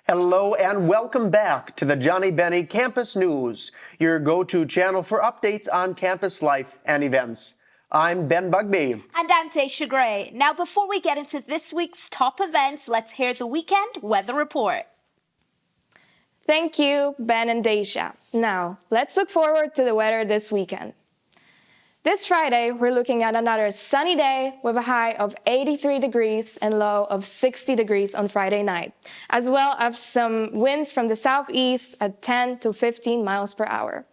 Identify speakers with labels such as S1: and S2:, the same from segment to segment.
S1: Hello and welcome back to the Johnnie Bennie Campus News, your go-to channel for updates on campus life and events. I'm Ben Bugby.
S2: And I'm Daisha Gray. Now, before we get into this week's top events, let's hear the weekend weather report.
S3: Thank you, Ben and Daisha. Now, let's look forward to the weather this weekend. This Friday, we're looking at another sunny day with a high of 83 degrees and low of 60 degrees on Friday night, as well as some winds from the southeast at 10 to 15 miles per hour.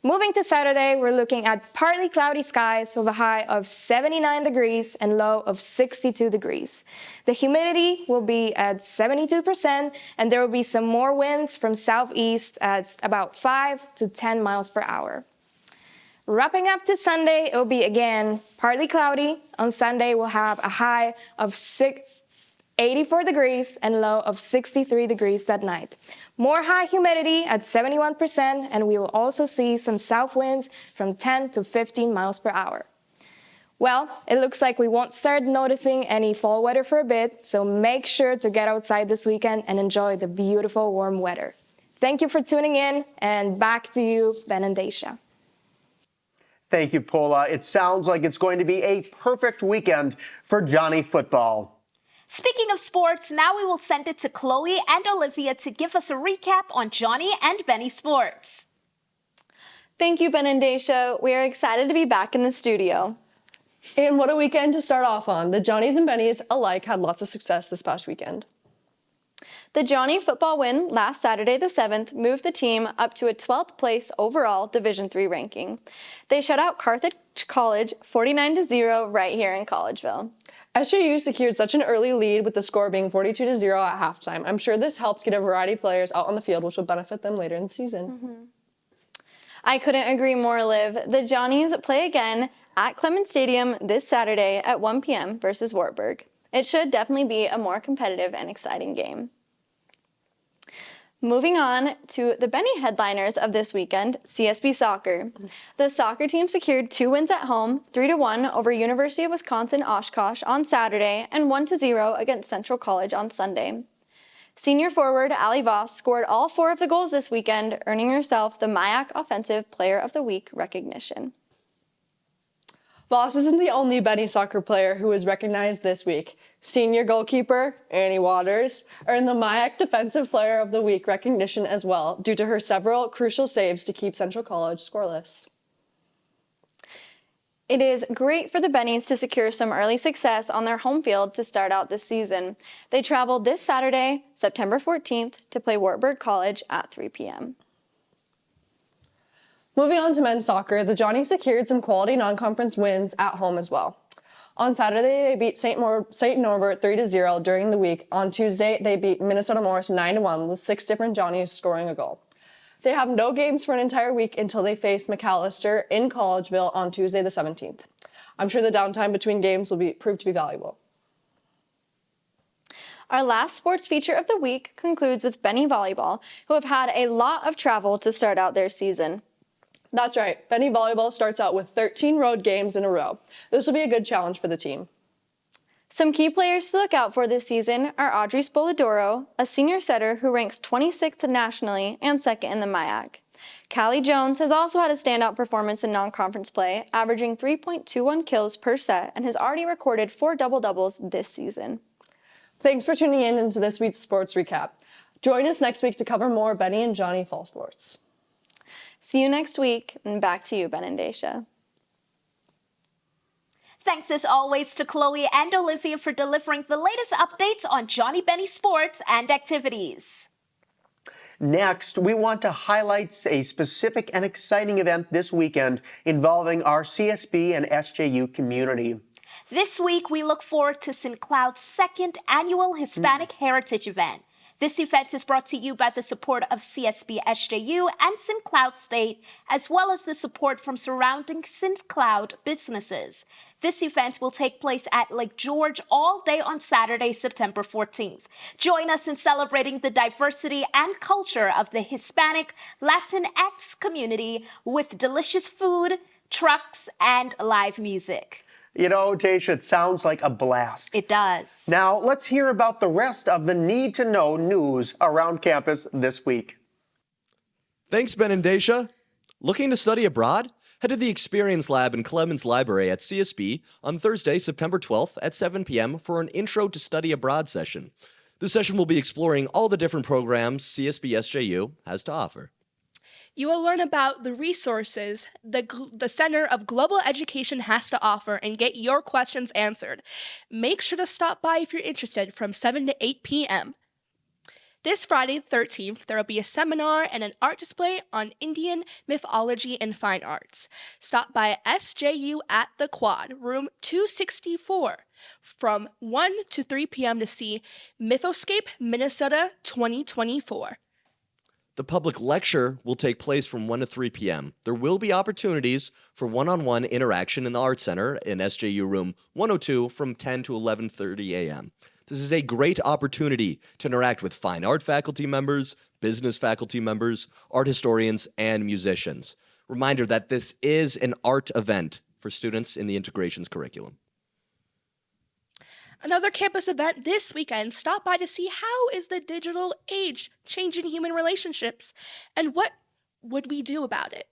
S3: Moving to Saturday, we're looking at partly cloudy skies with a high of 79 degrees and low of 62 degrees. The humidity will be at 72%, and there will be some more winds from southeast at about 5 to 10 miles per hour. Wrapping up to Sunday, it will be again partly cloudy. On Sunday, we'll have a high of 84 degrees and low of 63 degrees that night. More high humidity at 71%, and we will also see some south winds from 10 to 15 miles per hour. Well, it looks like we won't start noticing any fall weather for a bit, so make sure to get outside this weekend and enjoy the beautiful warm weather. Thank you for tuning in, and back to you, Ben and Daisha.
S1: Thank you, Paula. It sounds like it's going to be a perfect weekend for Johnnie football.
S2: Speaking of sports, now we will send it to Chloe and Olivia to give us a recap on Johnnie and Bennie sports.
S4: Thank you, Ben and Daisha. We are excited to be back in the studio.
S5: And what a weekend to start off on. The Johnnies and Bennies alike had lots of success this past weekend.
S4: The Johnnie football win last Saturday the 7th moved the team up to a 12th place overall Division III ranking. They shut out Carthage College 49-0 right here in Collegeville.
S5: SJU secured such an early lead with the score being 42-0 at halftime. I'm sure this helped get a variety of players out on the field, which will benefit them later in the season.
S4: I couldn't agree more, Liv. The Johnnies play again at Clemens Stadium this Saturday at 1 p.m. versus Wartburg. It should definitely be a more competitive and exciting game. Moving on to the Bennie headliners of this weekend, CSB Soccer. The soccer team secured 2 wins at home, 3-1 over University of Wisconsin-Oshkosh on Saturday and 1-0 against Central College on Sunday. Senior forward Ali Voss scored all 4 of the goals this weekend, earning herself the MIAC Offensive Player of the Week recognition.
S5: Voss isn't the only Bennie soccer player who was recognized this week. Senior goalkeeper Annie Waters earned the MIAC Defensive Player of the Week recognition as well, due to her several crucial saves to keep Central College scoreless.
S4: It is great for the Bennies to secure some early success on their home field to start out this season. They traveled this Saturday, September 14th, to play Wartburg College at 3 p.m.
S5: Moving on to men's soccer, the Johnnies secured some quality non-conference wins at home as well. On Saturday, they beat St. Norbert 3-0 during the week. On Tuesday, they beat Minnesota Morris 9-1 with 6 different Johnnies scoring a goal. They have no games for an entire week until they face McAllister in Collegeville on Tuesday the 17th. I'm sure the downtime between games will prove to be valuable.
S4: Our last sports feature of the week concludes with Bennie Volleyball, who have had a lot of travel to start out their season.
S5: That's right. Bennie Volleyball starts out with 13 road games in a row. This will be a good challenge for the team.
S4: Some key players to look out for this season are Audrey Spoladoro, a senior setter who ranks 26th nationally and 2nd in the MIAC. Callie Jones has also had a standout performance in non-conference play, averaging 3.21 kills per set, and has already recorded 4 double-doubles this season.
S5: Thanks for tuning in into this week's sports recap. Join us next week to cover more Bennie and Johnnie fall sports.
S4: See you next week, and back to you, Ben and Daisha.
S2: Thanks as always to Chloe and Olivia for delivering the latest updates on Johnnie Bennie sports and activities.
S1: Next, we want to highlight a specific and exciting event this weekend involving our CSB and SJU community.
S2: This week, we look forward to St. Cloud's 2nd annual Hispanic Heritage event. This event is brought to you by the support of CSB SJU and St. Cloud State, as well as the support from surrounding St. Cloud businesses. This event will take place at Lake George all day on Saturday, September 14th. Join us in celebrating the diversity and culture of the Hispanic Latinx community with delicious food, trucks, and live music.
S1: You know, Tasha, it sounds like a blast.
S2: It does.
S1: Now, let's hear about the rest of the need-to-know news around campus this week.
S6: Thanks, Ben and Daisha. Looking to study abroad? Head to the Experience Lab in Clemens Library at CSB on Thursday, September 12th at 7 p.m. for an Intro to Study Abroad session. This session will be exploring all the different programs CSB SJU has to offer.
S7: You will learn about the resources the Center of Global Education has to offer and get your questions answered. Make sure to stop by if you're interested from 7 to 8 p.m. This Friday, the 13th, there will be a seminar and an art display on Indian mythology and fine arts. Stop by SJU at the Quad, room 264, from 1 to 3 p.m. to see Mythoscape Minnesota 2024.
S6: The public lecture will take place from 1 to 3 p.m. There will be opportunities for one-on-one interaction in the Art Center in SJU room 102 from 10 to 11:30 a.m. This is a great opportunity to interact with fine art faculty members, business faculty members, art historians, and musicians. Reminder that this is an art event for students in the integrations curriculum.
S7: Another campus event this weekend, stop by to see how is the digital age changing human relationships and what would we do about it.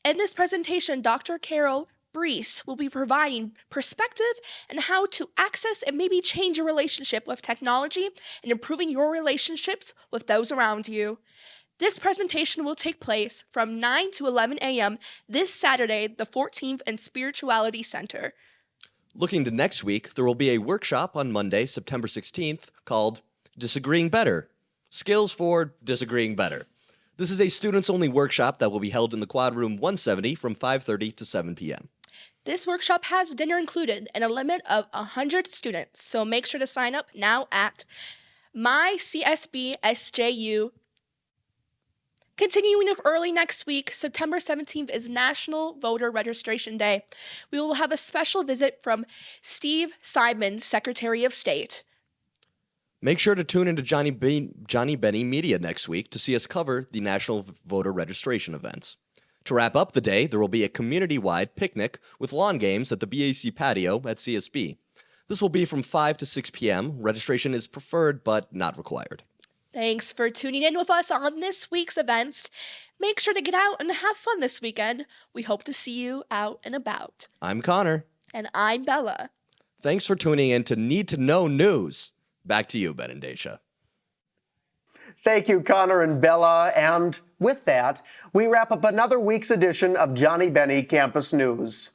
S7: In this presentation, Dr. Carol Brees will be providing perspective and how to access and maybe change your relationship with technology and improving your relationships with those around you. This presentation will take place from 9 to 11 a.m. this Saturday, the 14th in Spirituality Center.
S6: Looking to next week, there will be a workshop on Monday, September 16th, called Disagreeing Better, Skills for Disagreeing Better. This is a students-only workshop that will be held in the Quad Room 170 from 5:30 to 7 p.m.
S7: This workshop has dinner included and a limit of 100 students, so make sure to sign up now at mycsbsju. Continuing with early next week, September 17th is National Voter Registration Day. We will have a special visit from Steve Simon, Secretary of State.
S6: Make sure to tune into Johnnie Bennie Media next week to see us cover the National Voter Registration events. To wrap up the day, there will be a community-wide picnic with lawn games at the BAC patio at CSB. This will be from 5 to 6 p.m. Registration is preferred but not required.
S7: Thanks for tuning in with us on this week's events. Make sure to get out and have fun this weekend. We hope to see you out and about.
S6: I'm Connor.
S7: And I'm Bella.
S6: Thanks for tuning in to Need to Know News. Back to you, Ben and Daisha.
S1: Thank you, Connor and Bella. And with that, we wrap up another week's edition of Johnnie Bennie Campus News.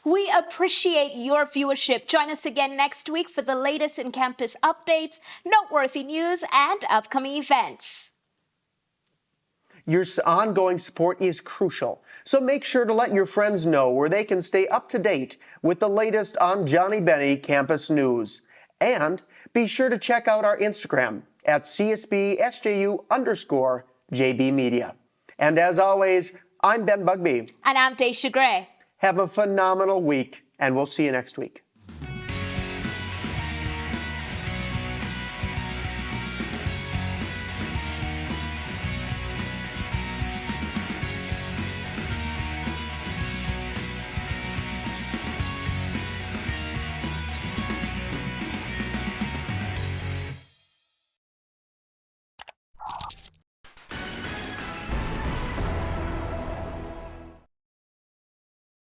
S2: We appreciate your viewership. Join us again next week for the latest in campus updates, noteworthy news, and upcoming events.
S1: Your ongoing support is crucial, so make sure to let your friends know where they can stay up to date with the latest on Johnnie Bennie Campus News. And be sure to check out our Instagram at CSB_JB Media. And as always, I'm Ben Bugbee.
S2: And I'm Daisha Gray.
S1: Have a phenomenal week, and we'll see you next week.